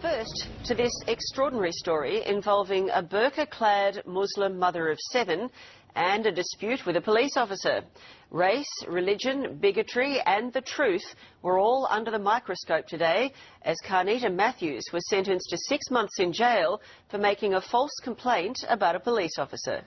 First, to this extraordinary story involving a burqa-clad Muslim mother of 7 and a dispute with a police officer. Race, religion, bigotry and the truth were all under the microscope today as Carnita Matthews was sentenced to 6 months in jail for making a false complaint about a police officer.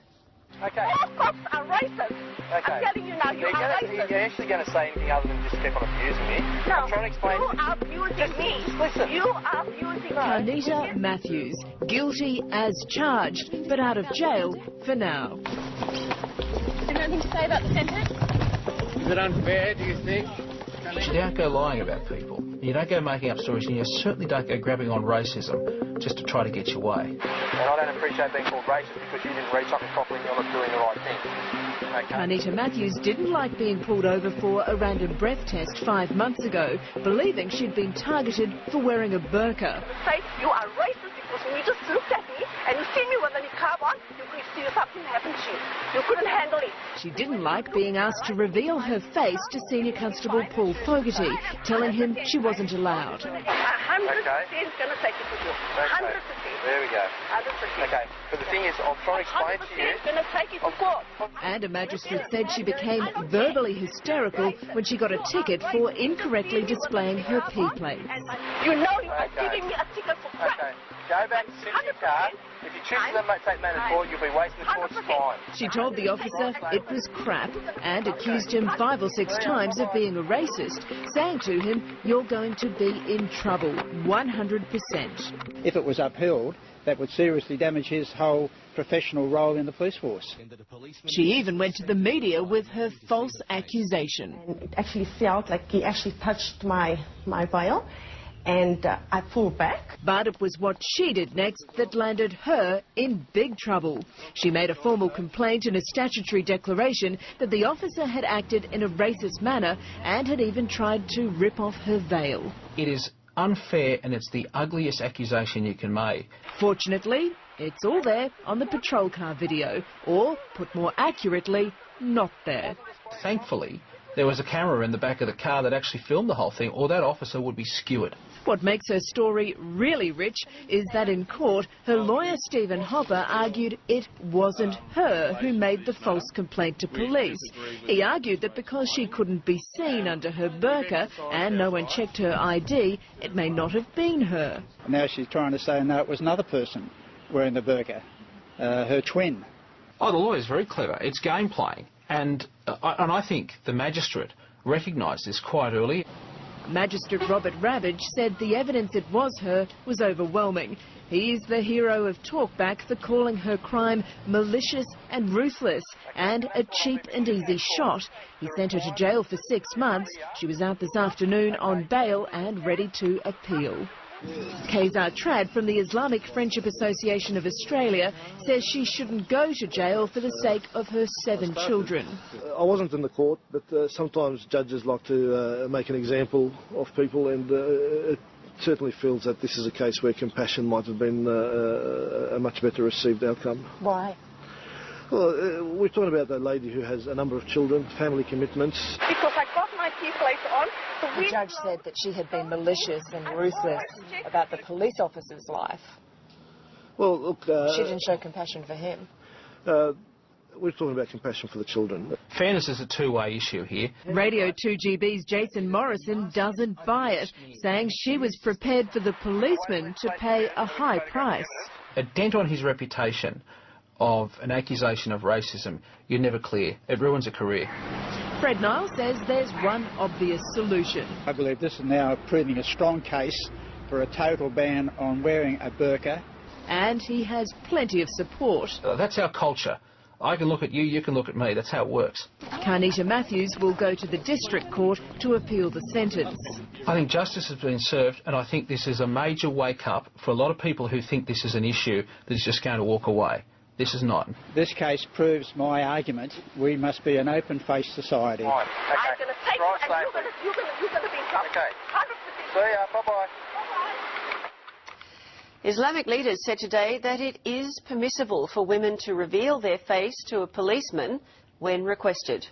Okay. All cops are racist. Okay. I'm telling you now, you are racist. You're actually going to say anything other than just keep on abusing me? No, I'm trying to explain. you are abusing me. Listen. You are abusing me. Carnita Matthews, guilty as charged, but out of jail for now. Anything to say about the sentence? Is it unfair, do you think? You don't go lying about people. You don't go making up stories, and you certainly don't go grabbing on racism just to try to get your way. And I don't appreciate being called racist because you didn't read something properly and you're not doing the right thing. Okay. Carnita Matthews didn't like being pulled over for a random breath test 5 months ago, believing she'd been targeted for wearing a burqa. Say you are racist because when you just looked at me and you see me with a niqab on, you could see something happen to you. You couldn't handle it. She didn't like being asked to reveal her face to Senior Constable Paul Fogarty, telling him she wasn't allowed. 100% going to take it to court. 100%. There we go. 100%. Okay, but the thing is, I'll try to explain to you. 100% going to take it to court. And a magistrate said she became verbally hysterical when she got a ticket for incorrectly displaying her P plate. You know you are giving me a ticket for crap. Okay, go back and sit in your car. If you choose to take matters forward, you'll be wasting the court's time. She told the officer it was crap and accused him 5 or 6 times of being a racist, saying to him, "You're going to be in trouble, 100%. If it was upheld, that would seriously damage his whole professional role in the police force. She even went to the media with her false accusation. And it actually felt like he actually touched my veil, and I pulled back. But it was what she did next that landed her in big trouble. She made a formal complaint in a statutory declaration that the officer had acted in a racist manner and had even tried to rip off her veil. It is unfair, and it's the ugliest accusation you can make. Fortunately, it's all there on the patrol car video, or, put more accurately, not there. Thankfully, there was a camera in the back of the car that actually filmed the whole thing, or that officer would be skewered. What makes her story really rich is that in court, her lawyer Stephen Hopper argued it wasn't her who made the false complaint to police. He argued that because she couldn't be seen under her burqa and no one checked her ID, it may not have been her. Now she's trying to say, no, it was another person wearing the burqa, her twin. Oh, the lawyer's very clever. It's game playing. And I think the magistrate recognised this quite early. Magistrate Robert Ravage said the evidence it was her was overwhelming. He is the hero of talkback for calling her crime malicious and ruthless and a cheap and easy shot. He sent her to jail for 6 months. She was out this afternoon on bail and ready to appeal. Kazar Trad from the Islamic Friendship Association of Australia says she shouldn't go to jail for the sake of her 7 children. I wasn't in the court, but sometimes judges like to make an example of people, and it certainly feels that this is a case where compassion might have been a much better received outcome. Why? Well, we're talking about that lady who has a number of children, family commitments. Because I got my P plate on. The judge said that she had been malicious and ruthless about the police officer's life. Well, look... she didn't show compassion for him. We're talking about compassion for the children. Fairness is a two-way issue here. Radio 2GB's Jason Morrison doesn't buy it, saying she was prepared for the policeman to pay a high price. A dent on his reputation of an accusation of racism, you're never clear. It ruins a career. Fred Nile says there's one obvious solution. I believe this is now proving a strong case for a total ban on wearing a burqa. And he has plenty of support. That's our culture. I can look at you, you can look at me. That's how it works. Carnita Matthews will go to the district court to appeal the sentence. I think justice has been served, and I think this is a major wake-up for a lot of people who think this is an issue that is just going to walk away. This is not. This case proves my argument. We must be an open-faced society. Right. Okay. I'm going to take you, and you're going to be in trouble. Okay. 100%. See ya. Bye-bye. Islamic leaders said today that it is permissible for women to reveal their face to a policeman when requested.